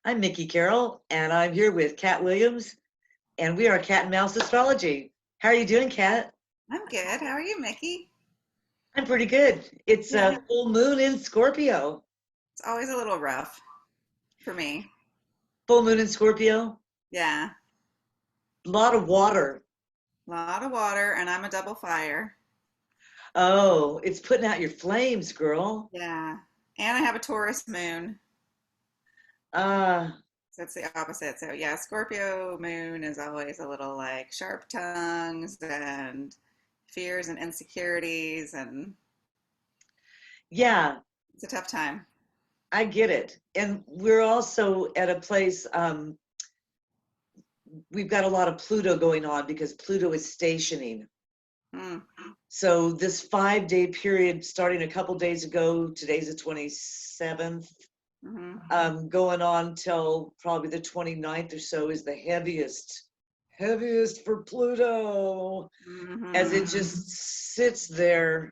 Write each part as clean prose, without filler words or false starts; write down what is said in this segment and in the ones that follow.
I'm Micki Carroll, and I'm here with Kat Williams, and we are Cat and Mouse Astrology. How are you doing, Kat? I'm good. How are you, Mickey? I'm pretty good. It's Yeah. a full moon in Scorpio. It's always a little rough for me. Full moon in Scorpio. Yeah. A lot of water. A lot of water, and I'm a double fire. Oh, it's putting out your flames, girl. Yeah. And I have a Taurus moon. Uh, So it's the opposite. So yeah, Scorpio moon is always a little like sharp tongues and fears and insecurities, and yeah, it's a tough time. I get it. And we're also at a place, we've got a lot of Pluto going on because Pluto is stationing. Mm, So this 5-day period starting a couple days ago, today's the 27th, hmm going on till probably the 29th or so is the heaviest for Pluto, as hmm it just sits there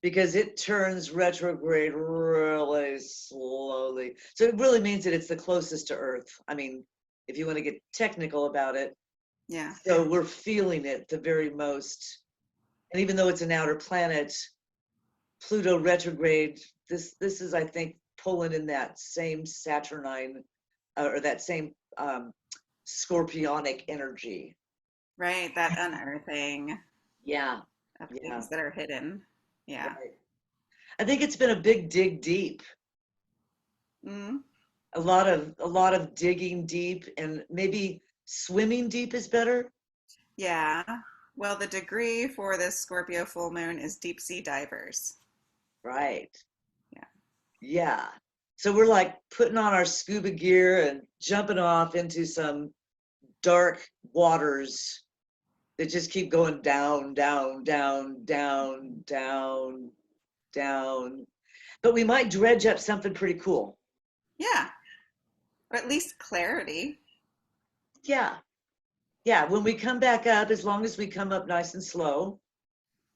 because it turns retrograde really slowly. So it really means that it's the closest to Earth. I mean, if you want to get technical about it. Yeah. So we're feeling it the very most. And even though it's an outer planet, Pluto retrograde, this is, I think, pulling in that same Saturnine or that same scorpionic energy. Right. That unearthing Yeah, of yeah, things that are hidden. Yeah. right. I think it's been a big dig deep. Mm, A lot of digging deep, and maybe swimming deep is better. yeah. Well, the degree for this Scorpio full moon is deep sea divers. Right. Yeah. Yeah. So we're like putting on our scuba gear and jumping off into some dark waters that just keep going down, down, down, down, down, down. But we might dredge up something pretty cool. Yeah. Or at least clarity. Yeah. Yeah. When we come back up, as long as we come up nice and slow,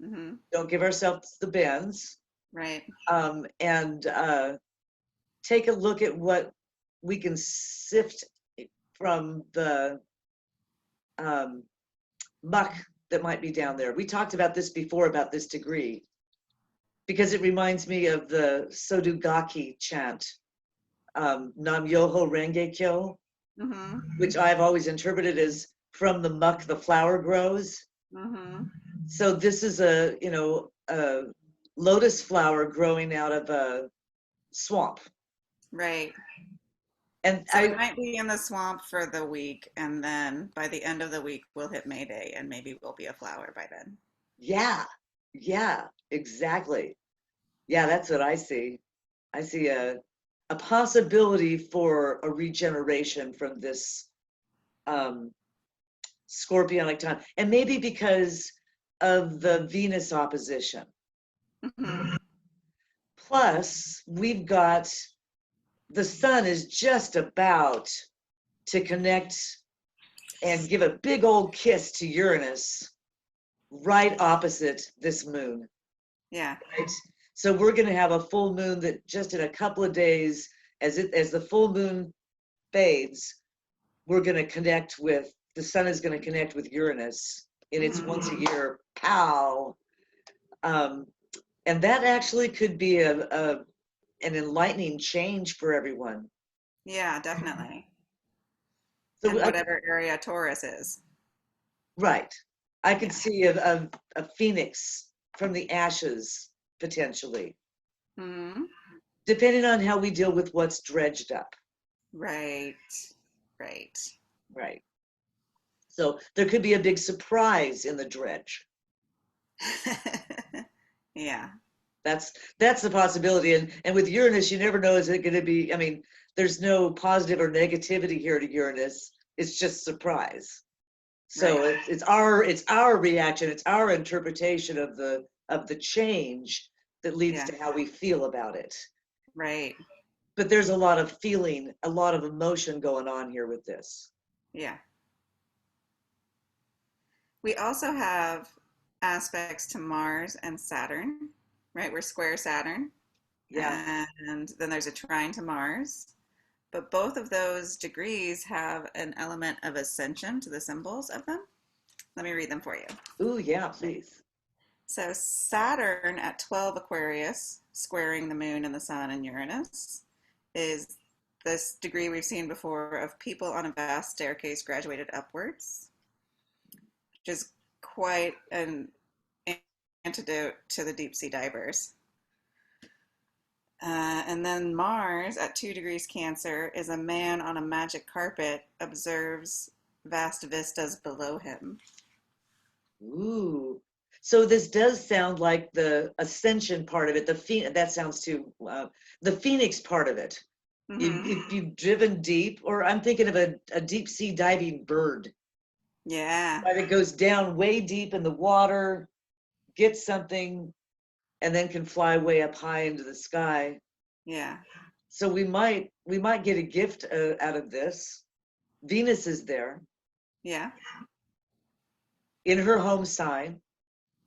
Hmm don't give ourselves the bends, Right. and take a look at what we can sift from the um, muck that might be down there. We talked about this before about this degree because it reminds me of the Sodugaki chant, Nam Yoho Renge Kyo, hmm which I've always interpreted as from the muck the flower grows. hmm So this is a lotus flower growing out of a swamp. Right. And So we I, might be in the swamp for the week, and then by the end of the week, we'll hit May Day, and maybe we'll be a flower by then. yeah, yeah, exactly. Yeah, that's what I see. I see a possibility for a regeneration from this um, scorpionic time, and maybe because of the Venus opposition. Hmm Plus, we've got the sun is just about to connect and give a big old kiss to Uranus right opposite this moon, Yeah. right? So we're going to have a full moon that just in a couple of days, as the full moon fades, we're going to connect with the sun is going to connect with Uranus in its hmm once a year pow. Um, and that actually could be an enlightening change for everyone. Yeah, definitely. So And whatever area Taurus is. right, I could Yeah. see a phoenix from the ashes potentially, hmm depending on how we deal with what's dredged up. Right. Right. Right. So there could be a big surprise in the dredge. Yeah. That's the possibility. And with Uranus, you never know, is it going to be, I mean, there's no positive or negativity here to Uranus. It's just surprise. So Right. it's our reaction, it's our interpretation of the change that leads Yeah. to how we feel about it. Right. But there's a lot of feeling, a lot of emotion going on here with this. Yeah. We also have aspects to Mars and Saturn, right? We're square Saturn. Yeah. And then there's a trine to Mars. but both of those degrees have an element of ascension to the symbols of them. Let me read them for you. Ooh, yeah, please. So Saturn at 12 Aquarius, squaring the moon and the sun and Uranus, is this degree we've seen before of people on a vast staircase graduated upwards, which is quite an antidote to the deep sea divers. And then Mars at 2 degrees Cancer is a man on a magic carpet, observes vast vistas below him. Ooh. So this does sound like the ascension part of it. That sounds too, the Phoenix part of it. If you've driven deep, or I'm thinking of a deep sea diving bird. Yeah. Right, it goes down way deep in the water, gets something, and then can fly way up high into the sky. Yeah. So we might get a gift out of this. Venus is there Yeah. in her home sign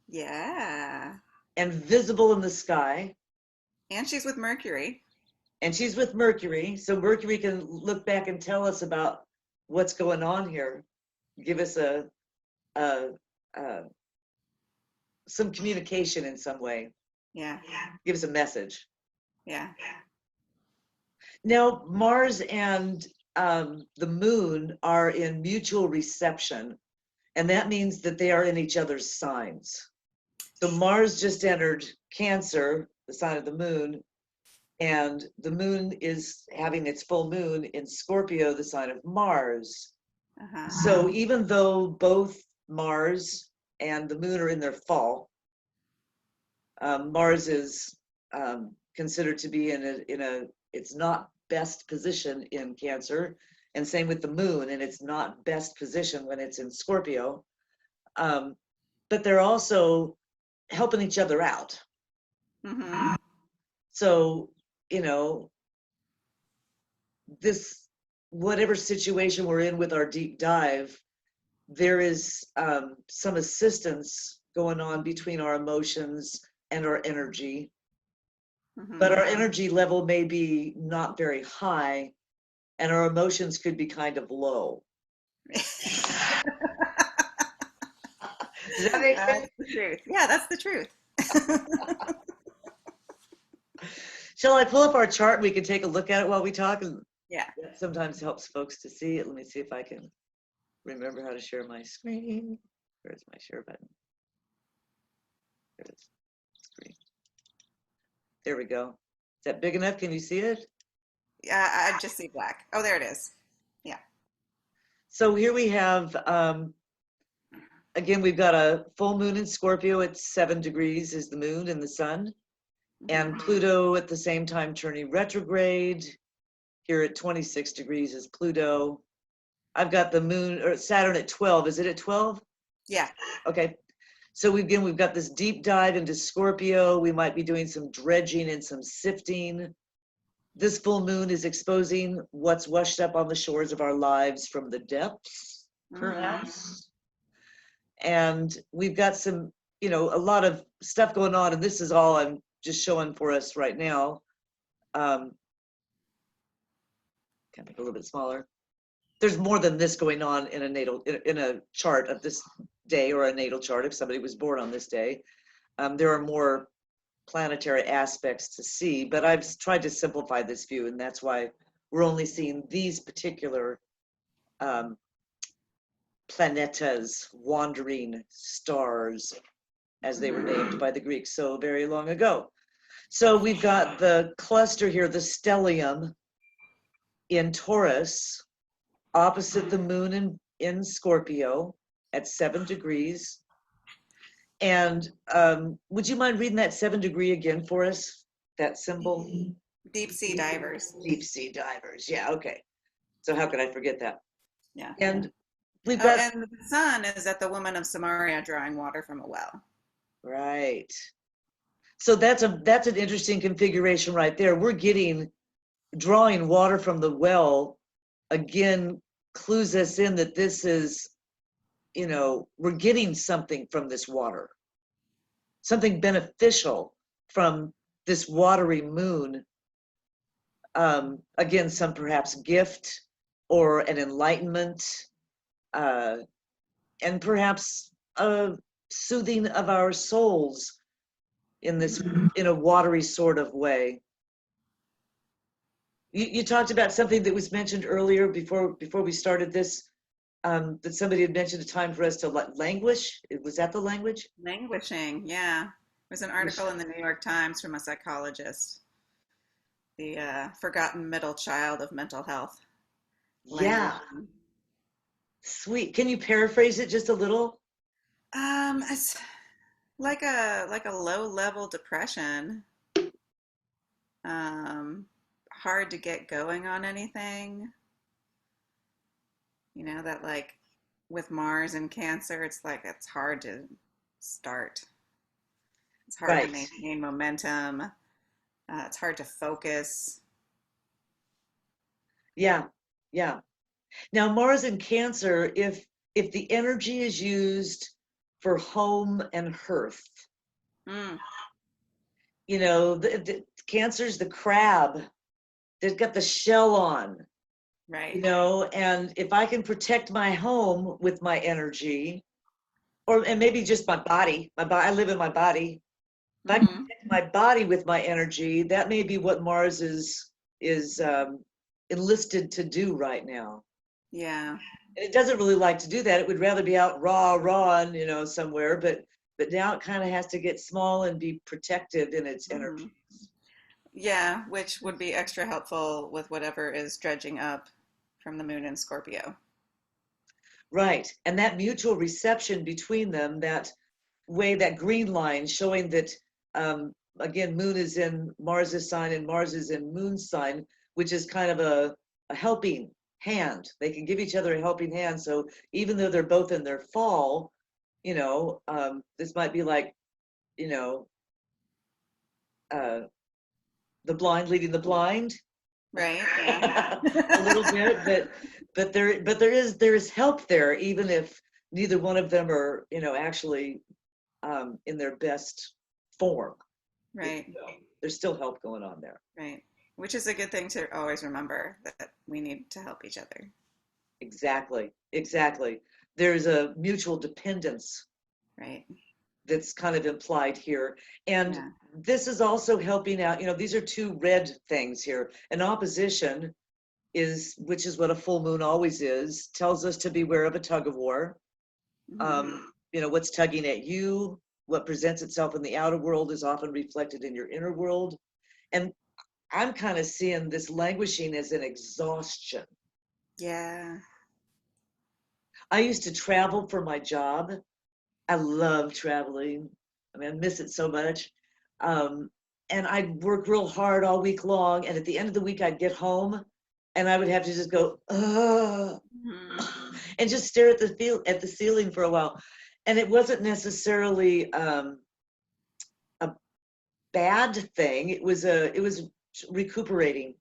Yeah. and visible in the sky. And she's with Mercury. And she's with Mercury, so Mercury can look back and tell us about what's going on here. Give us some communication in some way. Yeah. Give us a message. Yeah. Now, Mars and the moon are in mutual reception, and that means that they are in each other's signs. So Mars just entered Cancer, the sign of the moon, and the moon is having its full moon in Scorpio, the sign of Mars. Uh-huh. So even though both Mars and the moon are in their fall, Mars is considered to be in a it's not best position in Cancer, and same with the moon, and it's not best position when it's in Scorpio. But they're also helping each other out. Mm-hmm. So, you know, this, whatever situation we're in with our deep dive, there is some assistance going on between our emotions and our energy. Mm-hmm. But our energy level may be not very high, and our emotions could be kind of low. Does that make sense? That's the truth. Yeah, that's the truth. Shall I pull up our chart? We can take a look at it while we talk. And Yeah. that sometimes helps folks to see it. Let me see if I can remember how to share my screen. Where's my share button? There it is. Screen. There we go. Is that big enough? Can you see it? Yeah, I just see black. Oh, there it is. Yeah. So here we have, again, we've got a full moon in Scorpio at 7 degrees is the moon and the sun. And Pluto at the same time turning retrograde. Here at 26 degrees is Pluto. I've got the moon or Saturn at 12. Is it at 12? Yeah. Okay. So we've got this deep dive into Scorpio. We might be doing some dredging and some sifting. This full moon is exposing what's washed up on the shores of our lives from the depths, perhaps. And we've got some, a lot of stuff going on, and this is all I'm just showing for us right now. Can I make it a little bit smaller? There's more than this going on in a natal, in a chart of this day, or a natal chart if somebody was born on this day. There are more planetary aspects to see, but I've tried to simplify this view, and that's why we're only seeing these particular planetas, wandering stars, as they were named by the Greeks so very long ago. So we've got the cluster here, the stellium in Taurus, opposite the moon in Scorpio at 7 degrees. And would you mind reading that 7 degree again for us, that symbol? Deep sea divers. Deep sea divers, yeah, okay. So how could I forget that? Yeah. And we've got, and the sun is at the woman of Samaria drawing water from a well. right. So that's an interesting configuration right there. We're drawing water from the well, again, clues us in that this is, we're getting something from this water, something beneficial from this watery moon. Again, some perhaps gift or an enlightenment, and perhaps a soothing of our souls in this, in a watery sort of way. You talked about something that was mentioned earlier before we started this, that somebody had mentioned a time for us to languish. Was that the language? Languishing, yeah. There's an article in the New York Times from a psychologist, the forgotten middle child of mental health. Yeah, Languishing. sweet. Can you paraphrase it just a little? It's like a low level depression. Um, hard to get going on anything. You know, that like with Mars and Cancer, it's like it's hard to start. It's hard to Right. maintain momentum. It's hard to focus. Yeah, yeah. Now, Mars in Cancer, if the energy is used for home and hearth, Mm, you know, the Cancer's the crab that's got the shell on, you right. know, and if I can protect my home with my energy, or and maybe just my body, I live in my body. If I can Hmm. protect my body with my energy, that may be what Mars is enlisted to do right now. Yeah. And it doesn't really like to do that. It would rather be out raw and, you know, somewhere, but now it kind of has to get small and be protective in its Hmm. energy. Yeah, which would be extra helpful with whatever is dredging up from the moon in Scorpio. Right. And that mutual reception between them, that way, that green line showing that, again, moon is in Mars's sign and Mars is in moon's sign, which is kind of a helping hand. They can give each other a helping hand. So even though they're both in their fall, you know, this might be like, you know, uh, the blind leading the blind. Right? Yeah. A little bit, but there is help there, even if neither one of them are, you know, actually in their best form. It, Right. there's still help going on there. Right. Which is a good thing to always remember that we need to help each other. Exactly, exactly. There's a mutual dependence Right. that's kind of implied here, and Yeah. this is also helping out. You know, these are two red things here. An opposition is, which is what a full moon always is, tells us to beware of a tug of war. Hmm. You know, what's tugging at you, what presents itself in the outer world is often reflected in your inner world. And I'm kind of seeing this languishing as an exhaustion. Yeah. I used to travel for my job. I love traveling. I mean, I miss it so much. Um, and I'd work real hard all week long. And at the end of the week, I'd get home and I would have to just go, ugh, Hmm. and just stare at at the ceiling for a while. And it wasn't necessarily a bad thing. It was recuperating.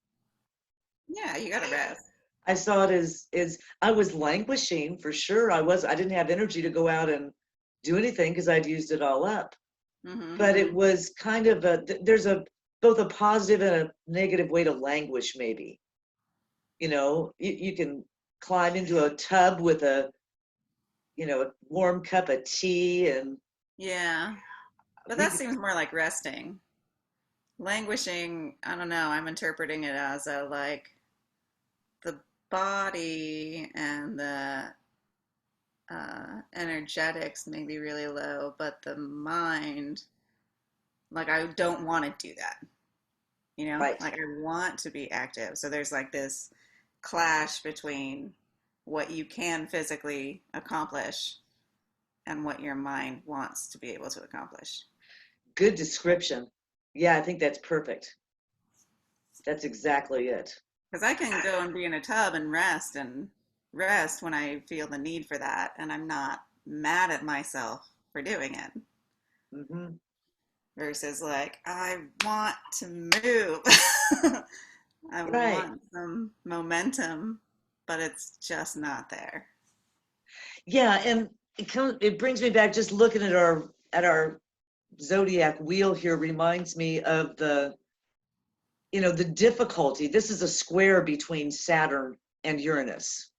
Yeah, you gotta rest. I saw it as I was languishing for sure. I didn't have energy to go out and do anything because I'd used it all up. Hmm. But it was kind of there's a both a positive and a negative way to languish, maybe. You know, you can climb into a tub with a warm cup of tea, and Yeah. But we that could, seems more like resting. Languishing, I don't know, I'm interpreting it as a like the body and the energetics may be really low, but the mind, like I don't want to do that. You know, right. like I want to be active. So there's like this clash between what you can physically accomplish and what your mind wants to be able to accomplish. Good description. Yeah, I think that's perfect. That's exactly it. Because I can go and be in a tub and rest when I feel the need for that, and I'm not mad at myself for doing it. Hmm. Versus like, I want to move. I Right. want some momentum, but it's just not there. Yeah, and it brings me back, just looking at our zodiac wheel here reminds me of the difficulty, this is a square between Saturn and Uranus.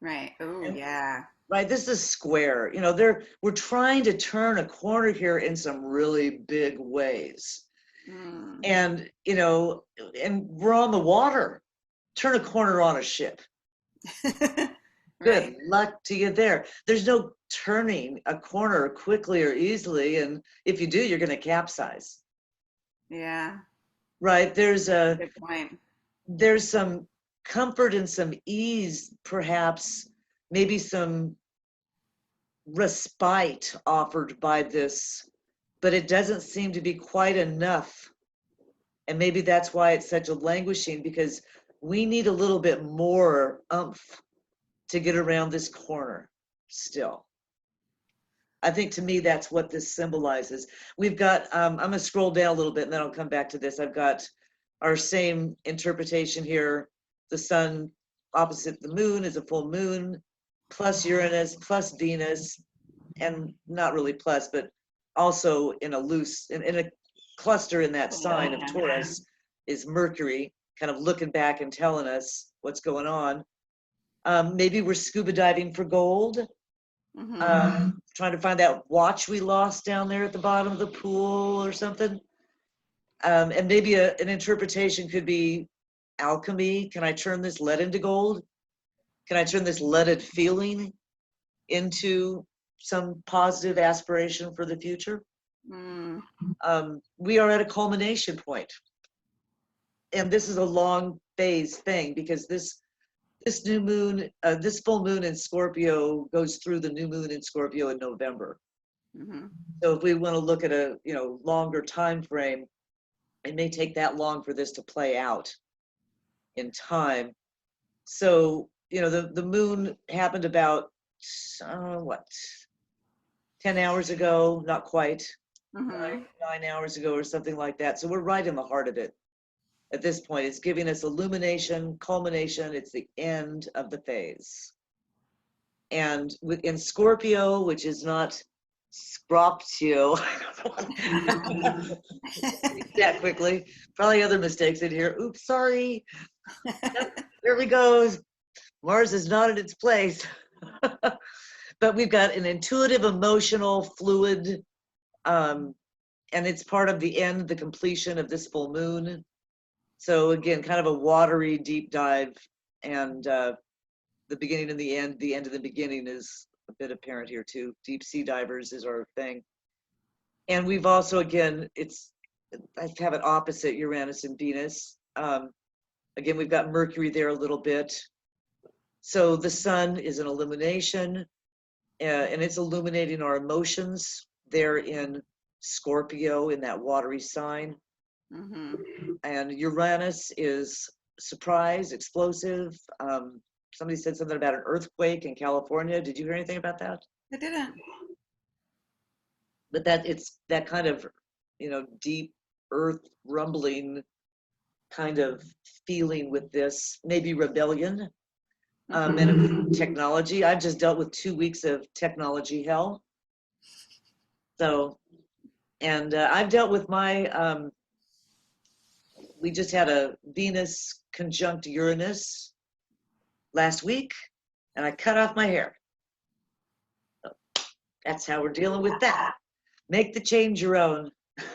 Right. Oh, And, yeah. right, this is square. We're trying to turn a corner here in some really big ways. Mm. And, and we're on the water. Turn a corner on a ship. Good Right. luck to you there. There's no turning a corner quickly or easily, and if you do, you're going to capsize. Yeah. Right? Good point. There's some comfort and some ease, perhaps, maybe some respite offered by this, but it doesn't seem to be quite enough. And maybe that's why it's such a languishing, because we need a little bit more oomph to get around this corner still. I think to me, that's what this symbolizes. We've got, I'm going to scroll down a little bit and then I'll come back to this. I've got our same interpretation here. The sun opposite the moon is a full moon, plus Uranus, plus Venus, and not really plus, but also in a cluster in that sign of Taurus is Mercury, kind of looking back and telling us what's going on. Maybe we're scuba diving for gold. Trying to find that watch we lost down there at the bottom of the pool or something. And maybe an interpretation could be alchemy. Can I turn this lead into gold? Can I turn this leaded feeling into some positive aspiration for the future? Mm. We are at a culmination point. And this is a long phase thing, because this new moon, this full moon in Scorpio goes through the new moon in Scorpio in November. Mm-hmm. So if we want to look at a longer time frame, it may take that long for this to play out in time. So the moon happened about 10 hours ago, not quite, Mm-hmm. 9 hours ago or something like that. So we're right in the heart of it. At this point, it's giving us illumination, culmination. It's the end of the phase. And in Scorpio, which is not Scorpio, that quickly. Probably other mistakes in here. Oops, sorry. Yep, there we go. Mars is not in its place. But we've got an intuitive, emotional, fluid, and it's part of the end, the completion of this full moon. So again, kind of a watery deep dive, and the beginning and the end of the beginning is a bit apparent here too. Deep sea divers is our thing. And we've also, again, I have it opposite Uranus and Venus. Again, we've got Mercury there a little bit. So the sun is an illumination, and it's illuminating our emotions there in Scorpio, in that watery sign. Mm-hmm. And Uranus is surprise, explosive. Somebody said something about an earthquake in California. Did you hear anything about that? I didn't. But it's that kind of, deep earth rumbling kind of feeling with this, maybe rebellion, Mm-hmm. and technology. I've just dealt with 2 weeks of technology hell. So, and I've dealt with we just had a Venus conjunct Uranus last week, and I cut off my hair. So that's how we're dealing with that. Make the change your own.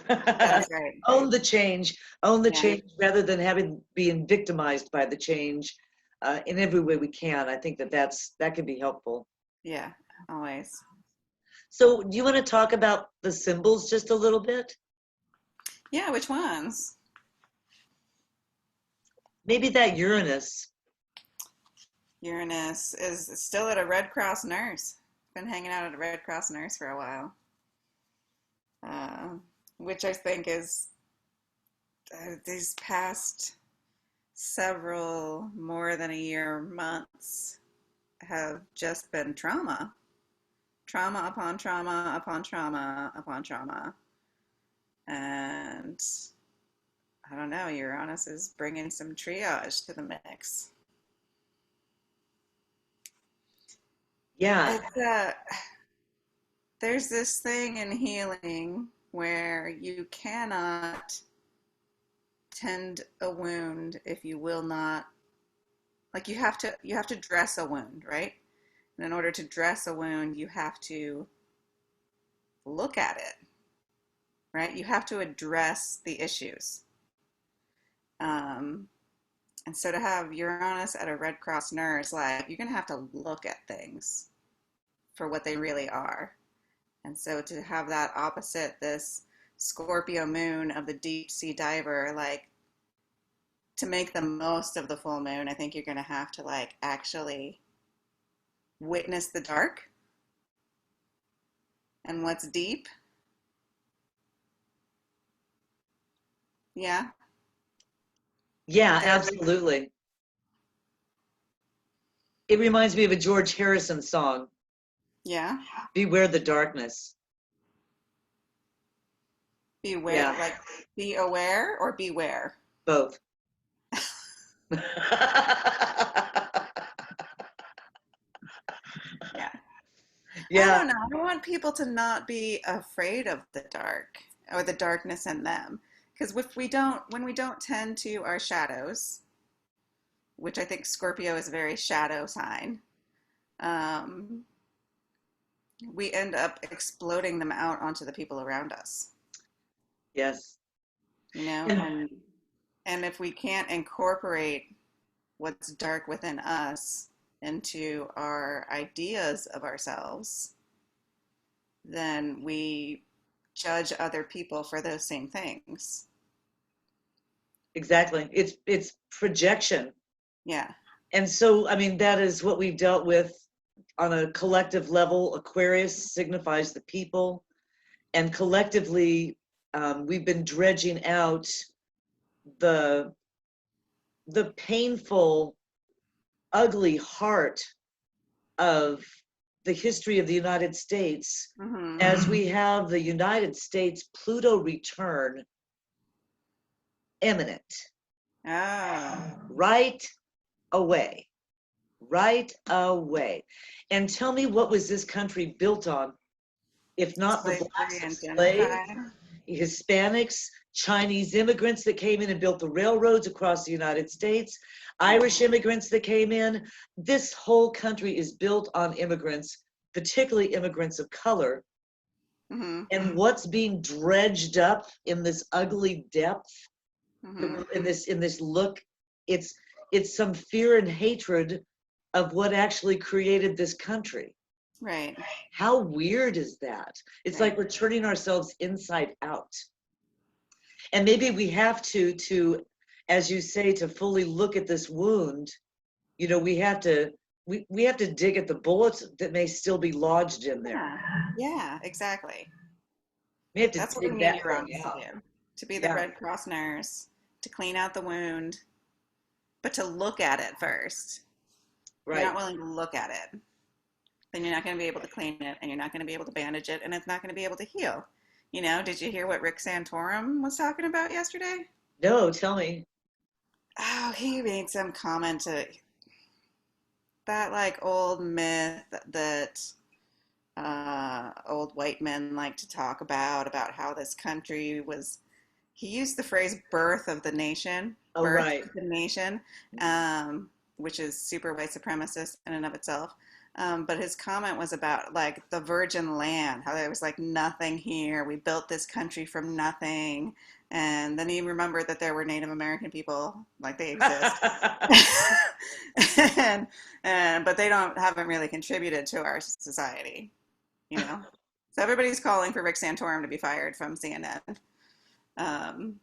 That's right. Own the change. Own the Yeah. change rather than being victimized by the change in every way we can. I think that can be helpful. Yeah, always. So do you want to talk about the symbols just a little bit? Yeah, which ones? Maybe that Uranus. Uranus is still at a Red Cross nurse. Been hanging out at a Red Cross nurse for a while. Which I think is these past several more than a year months have just been trauma. Trauma upon trauma upon trauma upon trauma. And I don't know, Uranus is bringing some triage to the mix. Yeah. There's this thing in healing where you cannot tend a wound if you will not, like you have to dress a wound, right? And in order to dress a wound, you have to look at it, right? You have to address the issues. Um, and so to have Uranus at a Red Cross nurse, like you're gonna have to look at things for what they really are. And so to have that opposite, this Scorpio moon of the deep sea diver, like to make the most of the full moon, I think you're gonna have to like actually witness the dark and what's deep. Yeah. Yeah, Did I read? absolutely. It reminds me of a George Harrison song, Yeah. Beware the Darkness. Beware, Yeah, like be aware or beware? both. Yeah. I Yeah, don't know. I want people to not be afraid of the dark or the darkness in them. Because if we don't, when we don't tend to our shadows, which I think Scorpio is a very shadow sign, um, we end up exploding them out onto the people around us, yes. you know? And And if we can't incorporate what's dark within us into our ideas of ourselves, then we judge other people for those same things. exactly. It's projection. Yeah. And so, I mean, that is what we've dealt with on a collective level. Aquarius signifies the people, and collectively, we've been dredging out the the painful, ugly heart of the history of the United States, Mm-hmm. as we have the United States Pluto return imminent, Oh, right away, right away. And tell me, what was this country built on, if not the slavery blacks and enslaved, genocide. Hispanics, Chinese immigrants that came in and built the railroads across the United States, Irish immigrants that came in? This whole country is built on immigrants, particularly immigrants of color. Mm-hmm. And what's being dredged up in this ugly depth, Mm-hmm. in this look, it's it's some fear and hatred of what actually created this country. Right. How weird is that? It's like Right. we're turning ourselves inside out. And maybe we have to, as you say, to fully look at this wound, we have to we have to dig at the bullets that may still be lodged in there. Yeah. Yeah, exactly. We have to That's what we dig need that thing Uranus to out. do. To be the Yeah, Red Cross nurse, to clean out the wound, but to look at it first. If you're not right. willing to look at it, then you're not going to be able to clean it and you're not going to be able to bandage it and it's not going to be able to heal. You know, did you hear what Rick Santorum was talking about yesterday? No, tell me. Oh, he made some comment to that like old myth that old white men like to talk about how this country was. He used the phrase "birth of the nation," Oh, birth right. of the nation, um, which is super white supremacist in and of itself. But his comment was about like the virgin land, how there was like nothing here. We built this country from nothing. And then he remembered that there were Native American people, like they exist, and, but they haven't really contributed to our society, you know. So everybody's calling for Rick Santorum to be fired from CNN. Um,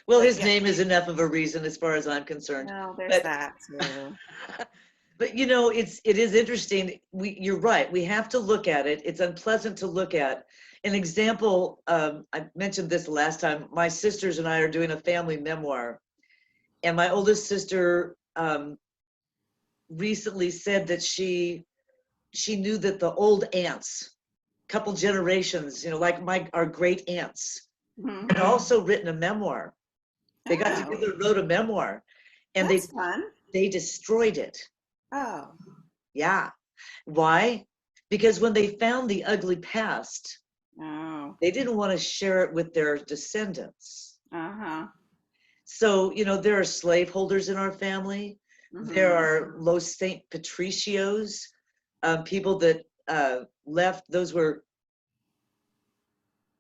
Well, but his yeah, name is enough of a reason as far as I'm concerned. no, there's But that too. but it is interesting. You're right. We have to look at it. It's unpleasant to look at. An example, I mentioned this last time. My sisters and I are doing a family memoir, and my oldest sister recently said that she knew that the old aunts, couple generations, like our great aunts, Hmm. had also written a memoir. They got Oh, together and wrote a memoir, and that's fun. they destroyed it. Oh, Yeah. Why? Because when they found the ugly past, oh, they didn't want to share it with their descendants. uh-huh. So, there are slaveholders in our family. There Mm-hmm. are Los Saint Patricios, people that left. Those were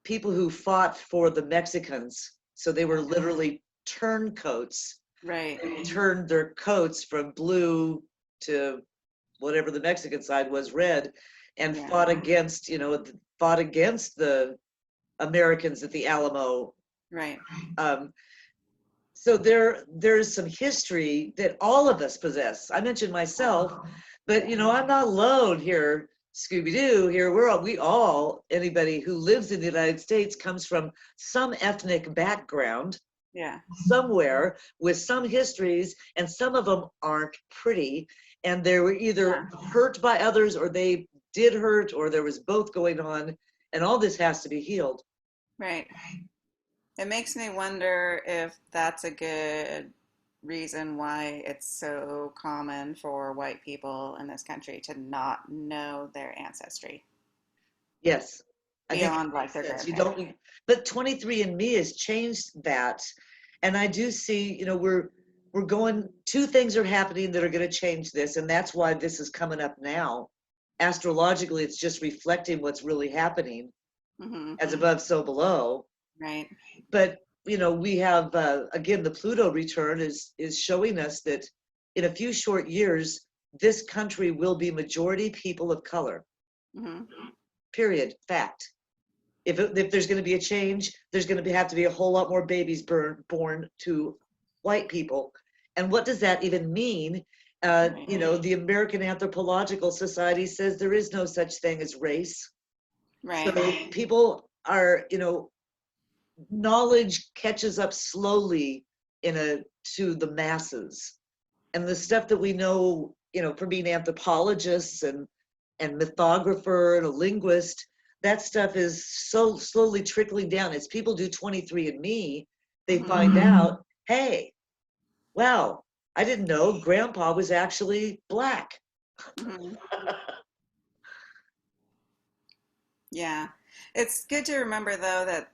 people who fought for the Mexicans. So they were literally turncoats. Right. They turned their coats from blue to whatever the Mexican side was, red, and Yeah. fought against the Americans at the Alamo. Right. Um, so there's some history that all of us possess. I mentioned myself, but I'm not alone here. Scooby-Doo here. Anybody who lives in the United States comes from some ethnic background Yeah. somewhere with some histories, and some of them aren't pretty, and they were either hurt by others, or they did hurt, or there was both going on, and all this has to be healed. Right. It makes me wonder if that's a good reason why it's so common for white people in this country to not know their ancestry Yes, I think it beyond like makes their sense. You grandparents. don't, but 23andMe has changed that, and I do see, we're going. Two things are happening that are going to change this, and that's why this is coming up now. Astrologically, it's just reflecting what's really happening, Mm-hmm. as above, so below. Right. But we have again, the Pluto return is showing us that in a few short years, this country will be majority people of color. Mm-hmm. Period. Fact. If there's going to be a change, there's going to have to be a whole lot more babies born to white people. And what does that even mean? Right. The American Anthropological Society says there is no such thing as race. So Right. people are, knowledge catches up slowly to the masses, and the stuff that we know, from being anthropologists and mythographer and a linguist, that stuff is so slowly trickling down. As people do 23andMe, they Mm-hmm. find out, hey, wow, I didn't know grandpa was actually black. Mm-hmm. Yeah. It's good to remember though that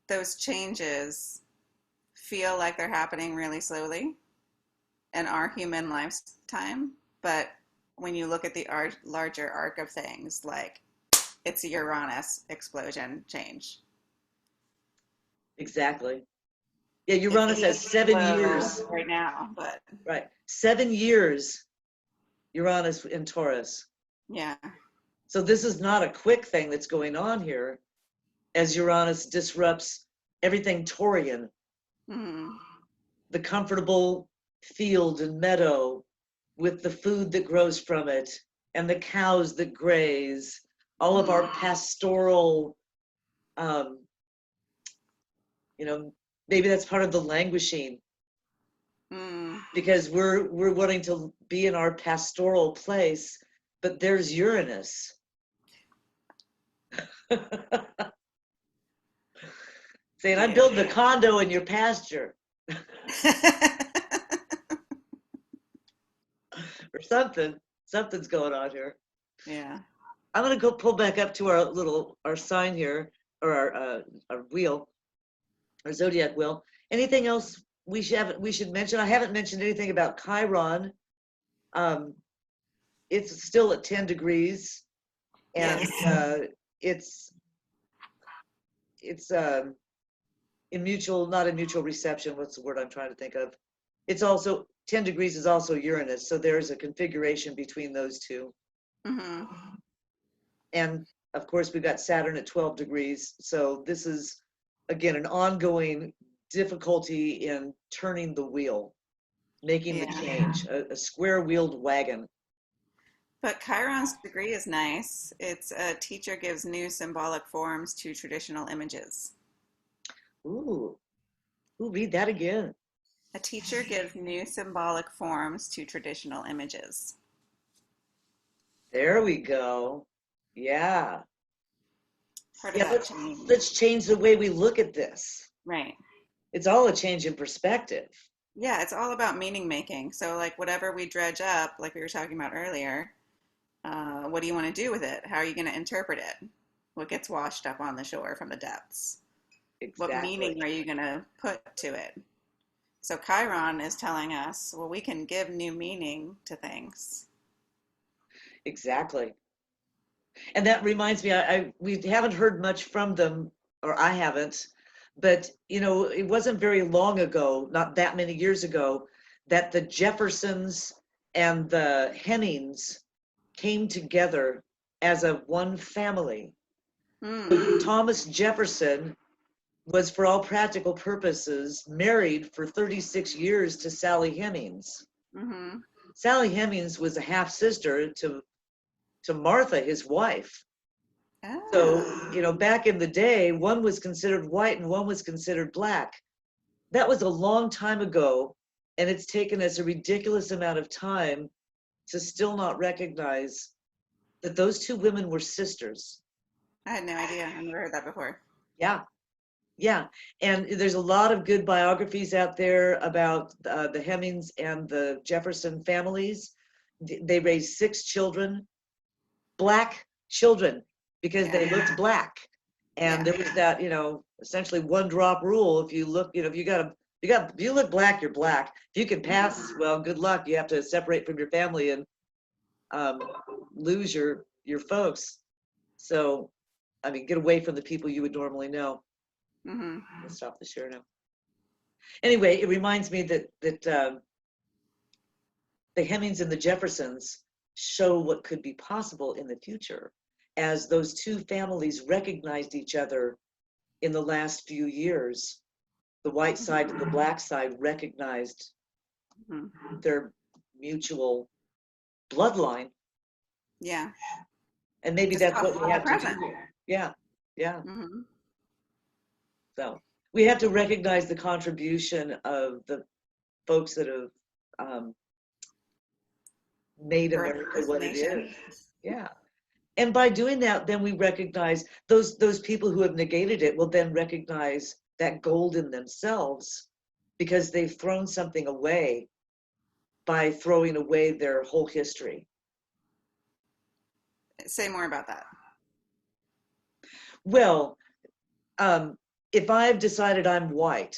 those changes feel like they're happening really slowly in our human lifetime, but when you look at the larger arc of things, like it's a Uranus explosion change. Exactly. Yeah, It Uranus has feels 7 years. slow right now, but Right. 7 years, Uranus in Taurus. yeah. So this is not a quick thing that's going on here, as Uranus disrupts everything Taurian, Mm-hmm. the comfortable field and meadow with the food that grows from it and the cows that graze, all of our pastoral, um, maybe that's part of the languishing, Mm. because we're wanting to be in our pastoral place, but there's Uranus. Saying, I'm Yeah. building a condo in your pasture or something. Something's going on here. Yeah. I'm gonna go pull back up to our sign here, or our wheel, our zodiac wheel. Anything else we should mention? I haven't mentioned anything about Chiron. Um, it's still at 10 degrees, and Yes. it's not in mutual reception. What's the word I'm trying to think of? It's also 10 degrees is also Uranus, so there's a configuration between those two. Mm-hmm. And of course, we've got Saturn at 12 degrees. So this is, again, an ongoing difficulty in turning the wheel, making the Yeah. change, a square-wheeled wagon. But Chiron's degree is nice. It's a teacher gives new symbolic forms to traditional images. Ooh, read that again. A teacher gives new symbolic forms to traditional images. There we go. Yeah. Part of Yeah, that change. let's change the way we look at this. Right. It's all a change in perspective. Yeah, it's all about meaning making. So, like, whatever we dredge up, like we were talking about earlier, what do you want to do with it? How are you going to interpret it? What gets washed up on the shore from the depths? What Exactly. meaning are you going to put to it? So Chiron is telling us, well, we can give new meaning to things. Exactly. And that reminds me, we haven't heard much from them, or I haven't, but it wasn't very long ago, not that many years ago, that the Jeffersons and the Hemmings came together as a one family. Mm. Thomas Jefferson was, for all practical purposes, married for 36 years to Sally Hemings. Mm-hmm. Sally Hemings was a half sister to Martha, his wife. So, Oh. back in the day, one was considered white and one was considered black. That was a long time ago, and it's taken us a ridiculous amount of time to still not recognize that those two women were sisters. I had no idea. I've never heard that before. Yeah, yeah. And there's a lot of good biographies out there about the Hemings and the Jefferson families. They raised 6 children, black children, because they Yeah. looked black. And Yeah. there was that, essentially one drop rule. If you look, if you look black, you're black. If you can pass, well, good luck. You have to separate from your family and um, lose your folks. So, I mean, get away from the people you would normally know. Mm-hmm. Let's stop the share now. Anyway, it reminds me that the Hemings and the Jeffersons show what could be possible in the future, as those two families recognized each other in the last few years. The white side and the black side recognized Mm-hmm. their mutual bloodline, Yeah. and maybe Just that's what possible we in the have to present. do. Yeah, yeah. Mm-hmm. So we have to recognize the contribution of the folks that have made America what it is. Yeah. And by doing that, then we recognize those people who have negated it will then recognize that gold in themselves, because they've thrown something away by throwing away their whole history. Say more about that. Well, if I've decided I'm white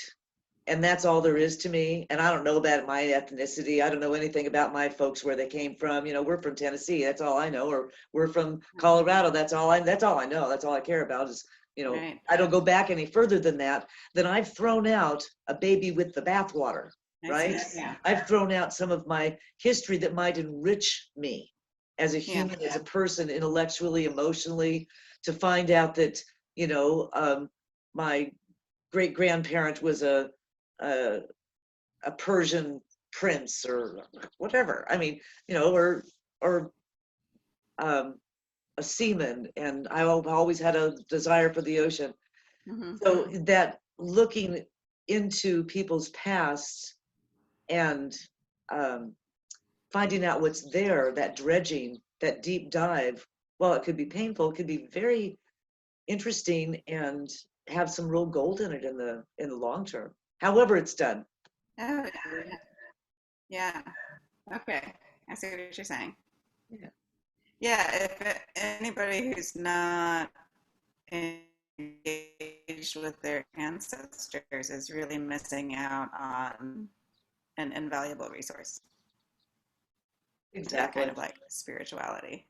and that's all there is to me, and I don't know about my ethnicity, I don't know anything about my folks, where they came from. We're from Tennessee, that's all I know, or we're from Colorado, that's all I know, that's all I care about is, Right. I don't go back any further than that. Then I've thrown out a baby with the bathwater, right? Yeah. I've thrown out some of my history that might enrich me as a human, as a person, intellectually, emotionally, to find out that, my great grandparent was a Persian prince or whatever. I mean, or a seaman, and I've always had a desire for the ocean. Mm-hmm. So that looking into people's past and finding out what's there, that dredging, that deep dive, well, it could be painful, it could be very interesting and have some real gold in it in the long term. However it's done. Oh, yeah. Okay. I see what you're saying. Yeah. Yeah. If anybody who's not engaged with their ancestors is really missing out on an invaluable resource to that Exactly. kind of like spirituality.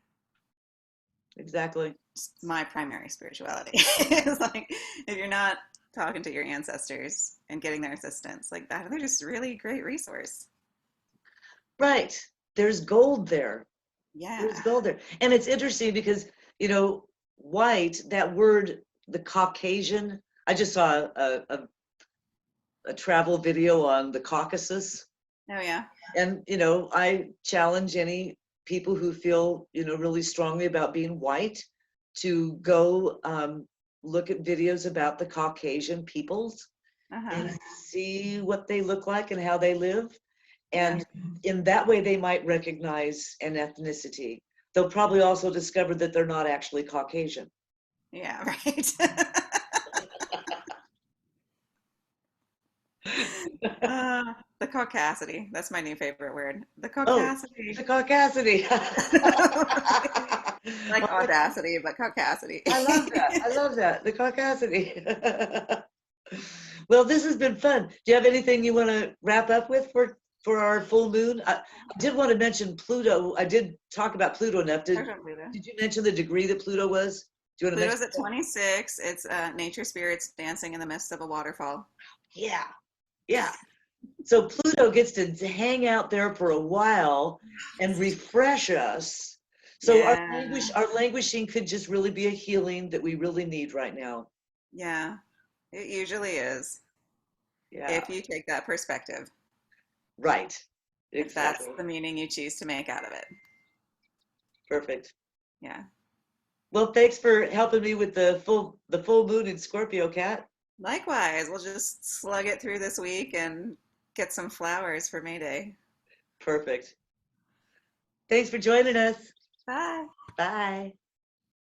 Exactly. It's my primary spirituality. It's like if you're not talking to your ancestors and getting their assistance, like that, they're just really great resource. Right. There's gold there. Yeah. There's gold there. And it's interesting because, white, that word, the Caucasian, I just saw a travel video on the Caucasus. Oh yeah. And, I challenge any people who feel, really strongly about being white to go look at videos about the Caucasian peoples and see what they look like and how they live. And in that way, they might recognize an ethnicity. They'll probably also discover that they're not actually Caucasian. Yeah, right. The caucasity. That's my new favorite word. The Oh, caucasity. the Caucasity. Like audacity, but caucasity. I love that. I love that. The Caucasity. Well, this has been fun. Do you have anything you want to wrap up with for our full moon? I did want to mention Pluto. I did talk about Pluto enough. There's no Pluto. Did you mention the degree that Pluto was? Do you want to mention Pluto's at 26. It's nature spirits dancing in the midst of a waterfall. Yeah, yeah. So Pluto gets to hang out there for a while and refresh us. So Yeah. our languishing could just really be a healing that we really need right now. Yeah, it usually is Yeah, if you take that perspective, right. if that's Exactly. the meaning you choose to make out of it. Perfect. Yeah. Well, thanks for helping me with the full moon in Scorpio, Kat. Likewise, we'll just slug it through this week and get some flowers for May Day. Perfect. Thanks for joining us. Bye. Bye.